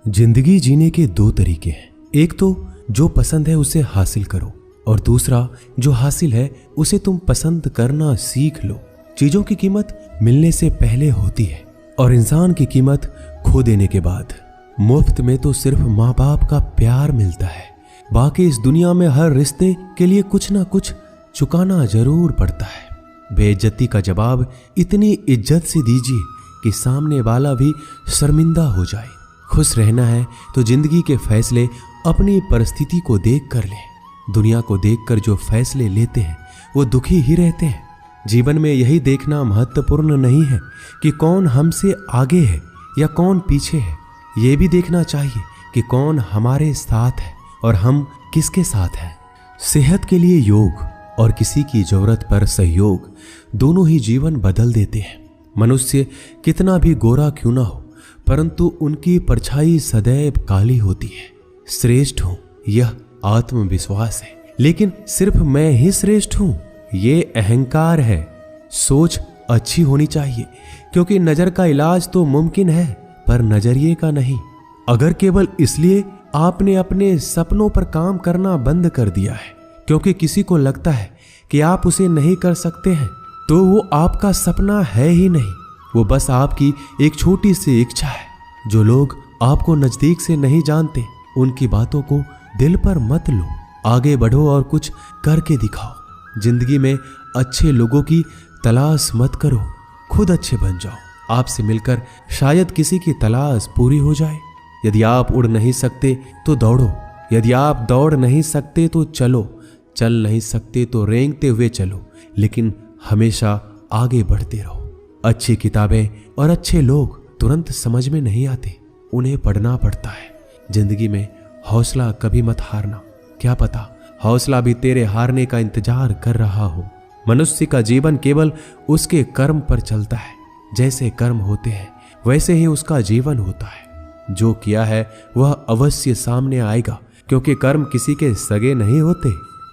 जिंदगी जीने के दो तरीके हैं। एक तो जो पसंद है उसे हासिल करो और दूसरा जो हासिल है उसे तुम पसंद करना सीख लो। चीजों की कीमत मिलने से पहले होती है और इंसान की कीमत खो देने के बाद। मुफ्त में तो सिर्फ माँ बाप का प्यार मिलता है, बाकी इस दुनिया में हर रिश्ते के लिए कुछ ना कुछ चुकाना जरूर पड़ता है। बेइज्जती का जवाब इतनी इज्जत से दीजिए कि सामने वाला भी शर्मिंदा हो जाए। खुश रहना है तो जिंदगी के फैसले अपनी परिस्थिति को देख कर लें। दुनिया को देखकर जो फैसले लेते हैं वो दुखी ही रहते हैं। जीवन में यही देखना महत्वपूर्ण नहीं है कि कौन हमसे आगे है या कौन पीछे है, ये भी देखना चाहिए कि कौन हमारे साथ है और हम किसके साथ हैं। सेहत के लिए योग और किसी की जरूरत पर सहयोग दोनों ही जीवन बदल देते हैं। मनुष्य कितना भी गोरा क्यों ना हो, परंतु उनकी परछाई सदैव काली होती है। श्रेष्ठ हूं यह आत्मविश्वास है, लेकिन सिर्फ मैं ही श्रेष्ठ हूं ये अहंकार है। सोच अच्छी होनी चाहिए, क्योंकि नजर का इलाज तो मुमकिन है पर नजरिए का नहीं। अगर केवल इसलिए आपने अपने सपनों पर काम करना बंद कर दिया है क्योंकि किसी को लगता है कि आप उसे नहीं कर सकते हैं, तो वो आपका सपना है ही नहीं, वो बस आपकी एक छोटी सी इच्छा है। जो लोग आपको नजदीक से नहीं जानते उनकी बातों को दिल पर मत लो। आगे बढ़ो और कुछ करके दिखाओ। जिंदगी में अच्छे लोगों की तलाश मत करो, खुद अच्छे बन जाओ। आपसे मिलकर शायद किसी की तलाश पूरी हो जाए। यदि आप उड़ नहीं सकते तो दौड़ो, यदि आप दौड़ नहीं सकते तो चलो, चल नहीं सकते तो रेंगते हुए चलो, लेकिन हमेशा आगे बढ़ते रहो। अच्छी किताबें और अच्छे लोग तुरंत समझ में नहीं आते, उन्हें पढ़ना पड़ता है। जिंदगी में हौसला कभी मत हारना, क्या पता हौसला भी तेरे हारने का इंतजार कर रहा हो। मनुष्य का जीवन केवल उसके कर्म पर चलता है। जैसे कर्म होते हैं वैसे ही उसका जीवन होता है। जो किया है वह अवश्य सामने आएगा, क्योंकि कर्म किसी के सगे नहीं होते।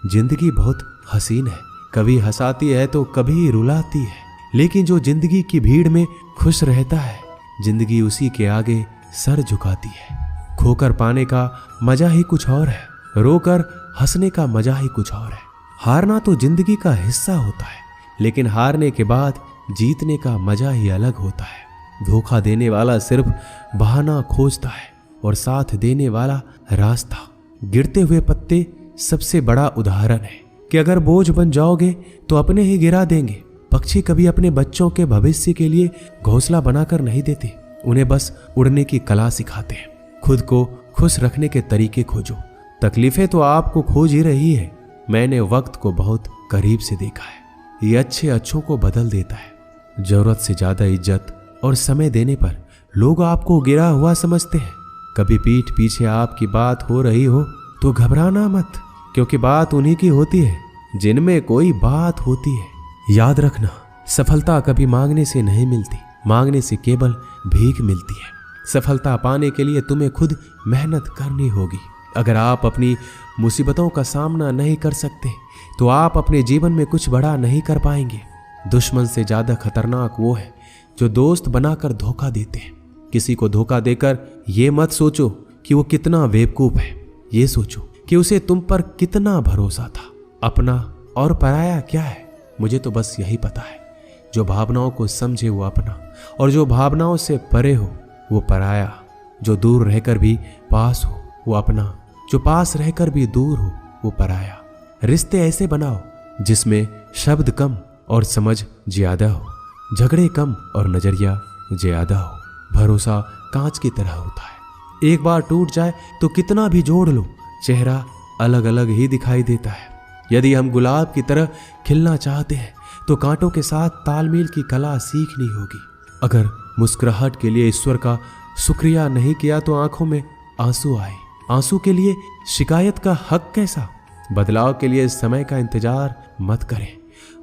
जिंदगी बहुत हसीन है, कभी हंसाती है तो कभी रुलाती है, लेकिन जो जिंदगी की भीड़ में खुश रहता है जिंदगी उसी के आगे सर झुकाती है। खोकर पाने का मजा ही कुछ और है, रोकर हंसने का मजा ही कुछ और है। हारना तो जिंदगी का हिस्सा होता है, लेकिन हारने के बाद जीतने का मजा ही अलग होता है। धोखा देने वाला सिर्फ बहाना खोजता है और साथ देने वाला रास्ता। गिरते हुए पत्ते सबसे बड़ा उदाहरण है कि अगर बोझ बन जाओगे तो अपने ही गिरा देंगे। पक्षी कभी अपने बच्चों के भविष्य के लिए घोंसला बनाकर नहीं देते, उन्हें बस उड़ने की कला सिखाते हैं। खुद को खुश रखने के तरीके खोजो। तकलीफें तो आपको खोज ही रही है। मैंने वक्त को बहुत करीब से देखा है, ये अच्छे अच्छों को बदल देता है। जरूरत से ज्यादा इज्जत और समय देने पर लोग आपको गिरा हुआ समझते हैं। कभी पीठ पीछे आपकी बात हो रही हो तो घबराना मत, क्योंकि बात उन्हीं की होती है जिनमें कोई बात होती है। याद रखना, सफलता कभी मांगने से नहीं मिलती, मांगने से केवल भीख मिलती है। सफलता पाने के लिए तुम्हें खुद मेहनत करनी होगी। अगर आप अपनी मुसीबतों का सामना नहीं कर सकते तो आप अपने जीवन में कुछ बड़ा नहीं कर पाएंगे। दुश्मन से ज्यादा खतरनाक वो है जो दोस्त बनाकर धोखा देते हैं। किसी को धोखा देकर ये मत सोचो कि वो कितना बेवकूफ है, ये सोचो कि उसे तुम पर कितना भरोसा था। अपना और पराया क्या है, मुझे तो बस यही पता है। जो भावनाओं को समझे वो अपना, और जो भावनाओं से परे हो वो पराया। जो दूर रहकर भी पास हो वो अपना, जो पास रहकर भी दूर हो वो पराया। रिश्ते ऐसे बनाओ जिसमें शब्द कम और समझ ज्यादा हो, झगड़े कम और नजरिया ज्यादा हो। भरोसा कांच की तरह होता है, एक बार टूट जाए तो कितना भी जोड़ लो चेहरा अलग अलग ही दिखाई देता है। यदि हम गुलाब की तरह खिलना चाहते हैं तो कांटों के साथ तालमेल की कला सीखनी होगी। अगर मुस्कुराहट के लिए ईश्वर का शुक्रिया नहीं किया तो आंखों में आंसू आए। आंसू के लिए शिकायत का हक कैसा। बदलाव के लिए समय का इंतजार मत करें।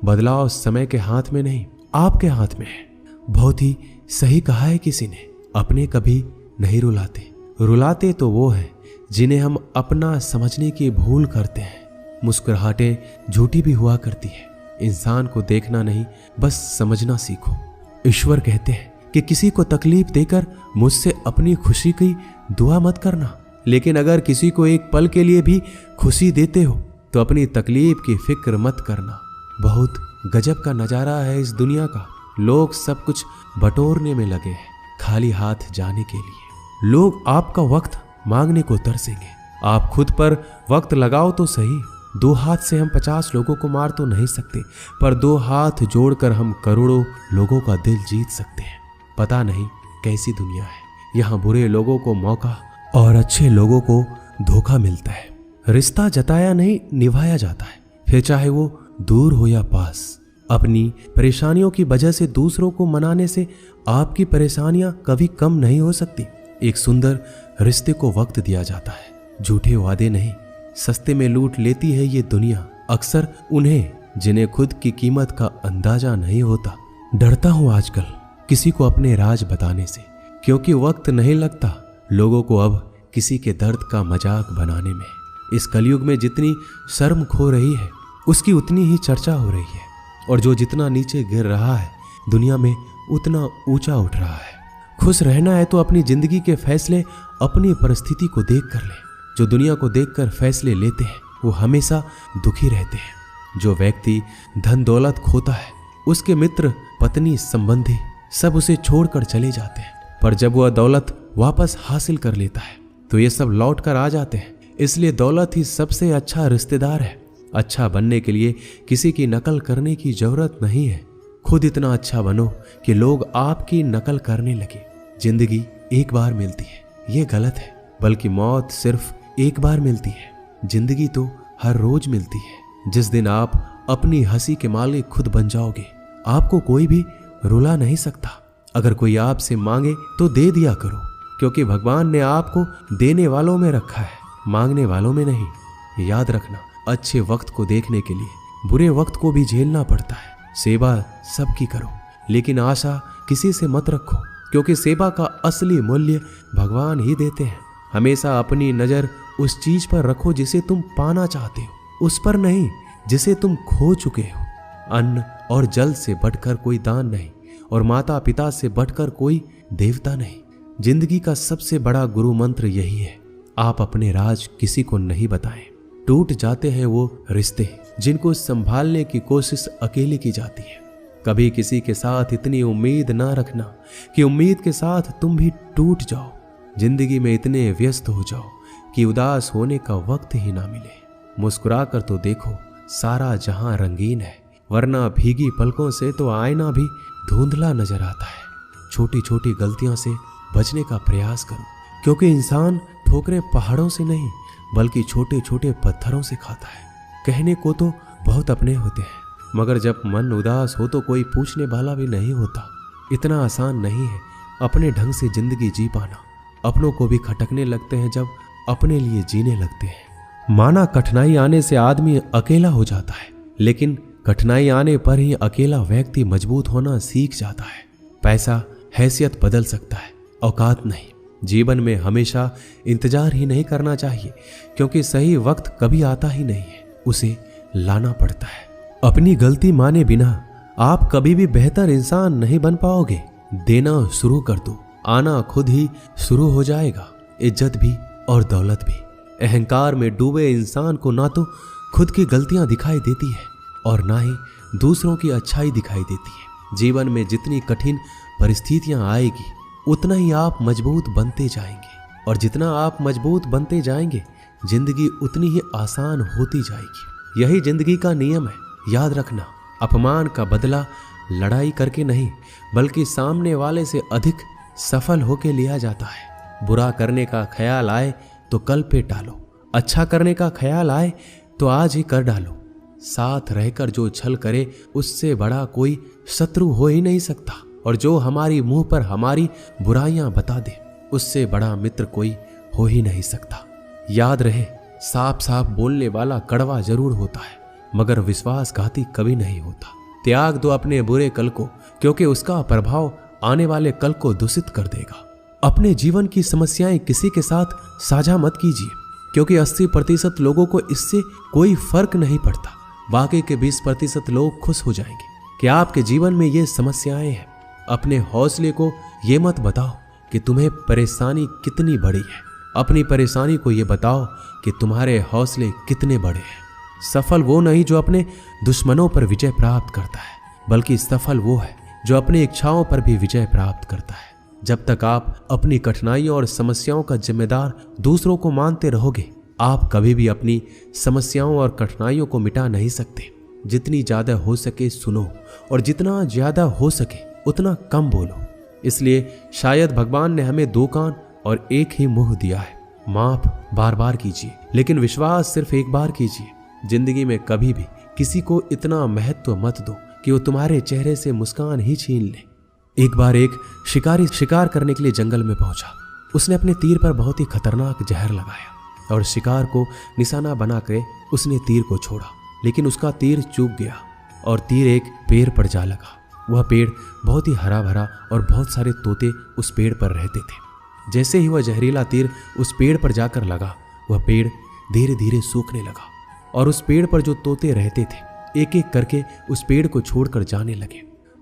बदलाव समय के हाथ में नहीं, आपके हाथ में है। बहुत ही सही कहा है किसी ने, अपने कभी नहीं रुलाते, रुलाते तो वो है जिन्हें हम अपना समझने की भूल करते हैं। मुस्कुराहटें झूठी भी हुआ करती है। इंसान को देखना नहीं बस समझना सीखो। ईश्वर कहते हैं कि कि किसी को तकलीफ देकर मुझसे अपनी खुशी की दुआ मत करना, लेकिन अगर किसी को एक पल के लिए भी खुशी देते हो तो अपनी तकलीफ की फिक्र मत करना। बहुत गजब का नजारा है इस दुनिया का। लोग सब कुछ बटोरने में लगे हैं, खाली हाथ जाने के लिए। लोग आपका वक्त मांगने को तरसेंगे। आप खुद पर वक्त लगाओ तो सही। 2 हाथ से हम 50 लोगों को मार तो नहीं सकते, पर 2 हाथ जोड़कर हम करोड़ों लोगों का दिल जीत सकते हैं। पता नहीं कैसी दुनिया है, यहाँ बुरे लोगों को मौका और अच्छे लोगों को धोखा मिलता है। रिश्ता जताया नहीं निभाया जाता है, फिर चाहे वो दूर हो या पास। अपनी परेशानियों की वजह से दूसरों को मनाने से आपकी परेशानियां कभी कम नहीं हो सकती। एक सुंदर रिश्ते को वक्त दिया जाता है, झूठे वादे नहीं। सस्ते में लूट लेती है ये दुनिया अक्सर उन्हें जिन्हें खुद की कीमत का अंदाजा नहीं होता। डरता हूं आजकल किसी को अपने राज बताने से, क्योंकि वक्त नहीं लगता लोगों को अब किसी के दर्द का मजाक बनाने में। इस कलयुग में जितनी शर्म खो रही है उसकी उतनी ही चर्चा हो रही है, और जो जितना नीचे गिर रहा है दुनिया में उतना ऊंचा उठ रहा है। खुश रहना है तो अपनी जिंदगी के फैसले अपनी परिस्थिति को देख कर ले। जो दुनिया को देखकर फैसले लेते हैं वो हमेशा दुखी रहते हैं। जो व्यक्ति धन दौलत खोता है उसके मित्र पत्नी संबंधी सब उसे छोड़कर चले जाते हैं, पर जब वह दौलत वापस हासिल कर लेता है तो ये सब लौट कर आ जाते हैं। इसलिए दौलत ही सबसे अच्छा रिश्तेदार है। अच्छा बनने के लिए किसी की नकल करने की जरूरत नहीं है। खुद इतना अच्छा बनो कि लोग आपकी नकल करने लगे। जिंदगी एक बार मिलती है ये गलत है, बल्कि मौत सिर्फ एक बार मिलती है। जिंदगी तो हर रोज मिलती है। जिस दिन आप अपनी हंसी के मालिक खुद बन जाओगे आपको कोई भी रुला नहीं सकता। अगर कोई आपसे मांगे तो दे दिया करो, क्योंकि भगवान ने आपको देने वालों में रखा है, मांगने वालों में नहीं। याद रखना, अच्छे वक्त को देखने के लिए बुरे वक्त को भी झेलना पड़ता है। सेवा सबकी करो, लेकिन आशा किसी से मत रखो, क्योंकि सेवा का असली मूल्य भगवान ही देते हैं। हमेशा अपनी नजर उस चीज पर रखो जिसे तुम पाना चाहते हो, उस पर नहीं जिसे तुम खो चुके हो। अन्न और जल से बढ़कर कोई दान नहीं, और माता पिता से बढ़कर कोई देवता नहीं। जिंदगी का सबसे बड़ा गुरु मंत्र यही है, आप अपने राज किसी को नहीं बताएं। टूट जाते हैं वो रिश्ते जिनको संभालने की कोशिश अकेले की जाती है। कभी किसी के साथ इतनी उम्मीद ना रखना कि उम्मीद के साथ तुम भी टूट जाओ। जिंदगी में इतने व्यस्त हो जाओ कि उदास होने का वक्त ही ना मिले। मुस्कुरा कर तो देखो, सारा जहां रंगीन है, वरना भीगी पलकों से तो आईना भी धुंधला नजर आता है। छोटी छोटी गलतियों से बचने का प्रयास करो, क्योंकि इंसान ठोकरें पहाड़ों से नहीं बल्कि छोटे छोटे पत्थरों से खाता है। कहने को तो बहुत अपने होते हैं, मगर जब मन उदास हो तो कोई पूछने वाला भी नहीं होता। इतना आसान नहीं है अपने ढंग से जिंदगी जी पाना। अपनों को भी खटकने लगते हैं जब अपने लिए जीने लगते हैं। माना कठिनाई आने से आदमी अकेला हो जाता है, लेकिन कठिनाई आने पर ही अकेला व्यक्ति मजबूत होना सीख जाता है। पैसा हैसियत बदल सकता है, औकात नहीं। जीवन में हमेशा इंतजार ही नहीं करना चाहिए, क्योंकि सही वक्त कभी आता ही नहीं है, उसे लाना पड़ता है। अपनी गलती माने बिना आप कभी भी बेहतर इंसान नहीं बन पाओगे। देना शुरू कर दो, आना खुद ही शुरू हो जाएगा। इज्जत भी और दौलत भी। अहंकार में डूबे इंसान को ना तो खुद की गलतियां दिखाई देती है और ना ही दूसरों की अच्छाई दिखाई देती है। जीवन में जितनी कठिन परिस्थितियां आएगी उतना ही आप मजबूत बनते जाएंगे, और जितना आप मजबूत बनते जाएंगे जिंदगी उतनी ही आसान होती जाएगी। यही जिंदगी का नियम है। याद रखना, अपमान का बदला लड़ाई करके नहीं बल्कि सामने वाले से अधिक सफल होके लिया जाता है। बुरा करने का ख्याल आए तो कल पे टालो, अच्छा करने का ख्याल आए तो आज ही कर डालो। साथ रहकर जो छल करे उससे बड़ा कोई शत्रु हो ही नहीं सकता, और जो हमारी मुंह पर हमारी बुराइयां बता दे उससे बड़ा मित्र कोई हो ही नहीं सकता। याद रहे, साफ साफ बोलने वाला कड़वा जरूर होता है मगर विश्वासघाती कभी नहीं होता। त्याग दो अपने बुरे कल को, क्योंकि उसका प्रभाव आने वाले कल को दूषित कर देगा। अपने जीवन की समस्याएं किसी के साथ साझा मत कीजिए, क्योंकि 80% लोगों को इससे कोई फर्क नहीं पड़ता। बाकी के 20% लोग खुश हो जाएंगे कि आपके जीवन में ये समस्याएं हैं। अपने हौसले को ये मत बताओ कि तुम्हें परेशानी कितनी बड़ी है, अपनी परेशानी को ये बताओ कि तुम्हारे हौसले कितने बड़े हैं। सफल वो नहीं जो अपने दुश्मनों पर विजय प्राप्त करता है, बल्कि सफल वो है जो अपनी इच्छाओं पर भी विजय प्राप्त करता है। जब तक आप अपनी कठिनाइयों और समस्याओं का जिम्मेदार दूसरों को मानते रहोगे, आप कभी भी अपनी समस्याओं और कठिनाइयों को मिटा नहीं सकते। जितनी ज्यादा हो सके सुनो, और जितना ज्यादा हो सके उतना कम बोलो। इसलिए शायद भगवान ने हमें 2 कान और 1 ही मुंह दिया है। माफ बार बार कीजिए, लेकिन विश्वास सिर्फ एक बार कीजिए। जिंदगी में कभी भी किसी को इतना महत्व मत दो कि वो तुम्हारे चेहरे से मुस्कान ही छीन ले। एक बार एक शिकारी शिकार करने के लिए जंगल में पहुंचा। उसने अपने तीर पर बहुत ही खतरनाक जहर लगाया और शिकार को निशाना बनाकर उसने तीर को छोड़ा, लेकिन उसका तीर चूक गया और तीर एक पेड़ पर जा लगा। वह पेड़ बहुत ही हरा भरा और बहुत सारे तोते उस पेड़ पर रहते थे। जैसे ही वह जहरीला तीर उस पेड़ पर जाकर लगा, वह पेड़ धीरे धीरे सूखने लगा और उस पेड़ पर जो तोते रहते थे एक एक करके उस पेड़ को छोड़कर जाने लगे।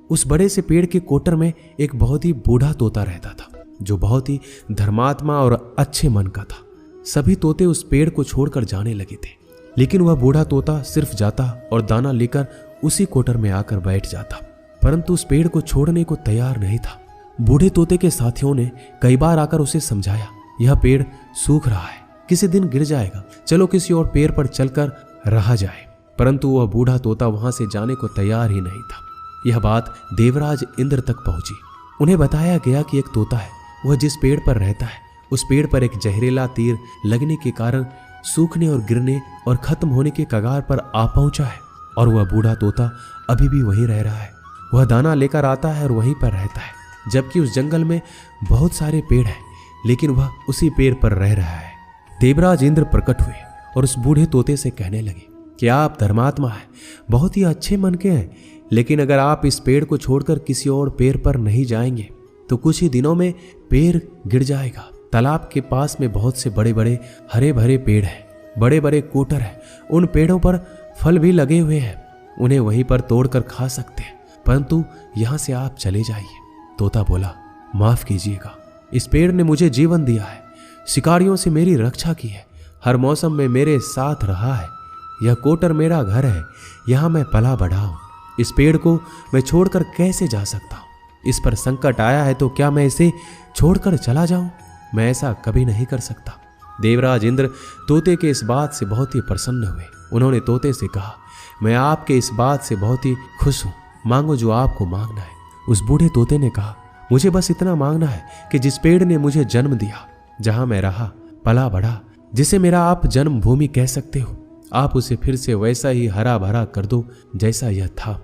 उस बड़े से पेड़ के कोटर में एक बहुत ही बूढ़ा तोता रहता था, जो बहुत ही धर्मात्मा और अच्छे मन का था। सभी तोते उस पेड़ को छोड़कर जाने लगे थे, लेकिन वह बूढ़ा तोता सिर्फ जाता और दाना लेकर उसी कोटर में आकर बैठ जाता, परंतु उस पेड़ को छोड़ने को तैयार नहीं था। बूढ़े तोते के साथियों ने कई बार आकर उसे समझाया, यह पेड़ सूख रहा है, किसी दिन गिर जाएगा, चलो किसी और पेड़ पर चलकर रहा जाए। परंतु वह बूढ़ा तोता वहां से जाने को तैयार ही नहीं था। यह बात देवराज इंद्र तक पहुंची। उन्हें बताया गया कि एक तोता है, वह जिस पेड़ पर रहता है उस पेड़ पर एक जहरीला तीर लगने के कारण सूखने और गिरने और खत्म होने के कगार पर आ पहुंचा है, और वह बूढ़ा तोता अभी भी वहीं रह रहा है। वह दाना लेकर आता है और वहीं पर रहता है, जबकि उस जंगल में बहुत सारे पेड़ हैं, लेकिन वह उसी पेड़ पर रह रहा है। देवराज इंद्र प्रकट हुए और उस बूढ़े तोते से कहने लगे कि आप धर्मात्मा हैं, बहुत ही अच्छे मन के हैं, लेकिन अगर आप इस पेड़ को छोड़कर किसी और पेड़ पर नहीं जाएंगे तो कुछ ही दिनों में पेड़ गिर जाएगा। तालाब के पास में बहुत से बड़े बड़े हरे भरे पेड़ हैं, बड़े बड़े कोटर हैं, उन पेड़ों पर फल भी लगे हुए हैं, उन्हें वहीं पर तोड़कर खा सकते हैं, परंतु यहां से आप चले जाइए। तोता बोला, माफ कीजिएगा, इस पेड़ ने मुझे जीवन दिया है, शिकारियों से मेरी रक्षा की है, हर मौसम में मेरे साथ रहा है, यह कोटर मेरा घर है, यहां मैं पला बढ़ा हूं। इस पेड़ को मैं छोड़कर कैसे जा सकता हूं? इस पर संकट आया है तो क्या मैं इसे छोड़कर चला जाऊं? मैं ऐसा कभी नहीं कर सकता। देवराज इंद्र तोते के इस बात से बहुत ही प्रसन्न हुए। उन्होंने तोते से कहा, मैं आपके इस बात से बहुत ही खुश हूं, मांगो जो आपको मांगना है। उस बूढ़े तोते ने कहा, मुझे बस इतना मांगना है कि जिस पेड़ ने मुझे जन्म दिया, जहां मैं रहा पला बढ़ा, जिसे मेरा आप जन्मभूमि कह सकते हो, आप उसे फिर से वैसा ही हरा भरा कर दो जैसा यह था।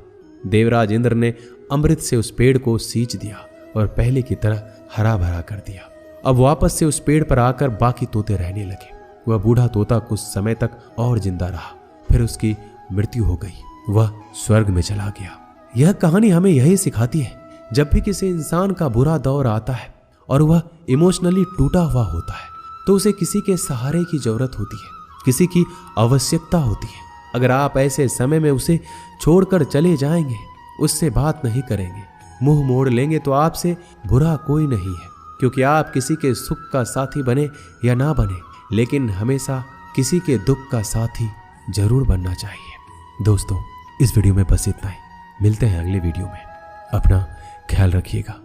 देवराज इंद्र ने अमृत से उस पेड़ को सींच दिया और पहले की तरह हरा भरा कर दिया। अब वापस से उस पेड़ पर आकर बाकी तोते रहने लगे। वह बूढ़ा तोता कुछ समय तक और जिंदा रहा, फिर उसकी मृत्यु हो गई, वह स्वर्ग में चला गया। यह कहानी हमें यही सिखाती है, जब भी किसी इंसान का बुरा दौर आता है और वह इमोशनली टूटा हुआ होता है, तो उसे किसी के सहारे की जरूरत होती है, किसी की आवश्यकता होती है। अगर आप ऐसे समय में उसे छोड़कर चले जाएंगे, उससे बात नहीं करेंगे, मुंह मोड़ लेंगे, तो आपसे बुरा कोई नहीं है, क्योंकि आप किसी के सुख का साथी बने या ना बने, लेकिन हमेशा किसी के दुख का साथी जरूर बनना चाहिए। दोस्तों, इस वीडियो में बस इतना ही। मिलते हैं अगले वीडियो में। अपना ख्याल रखिएगा।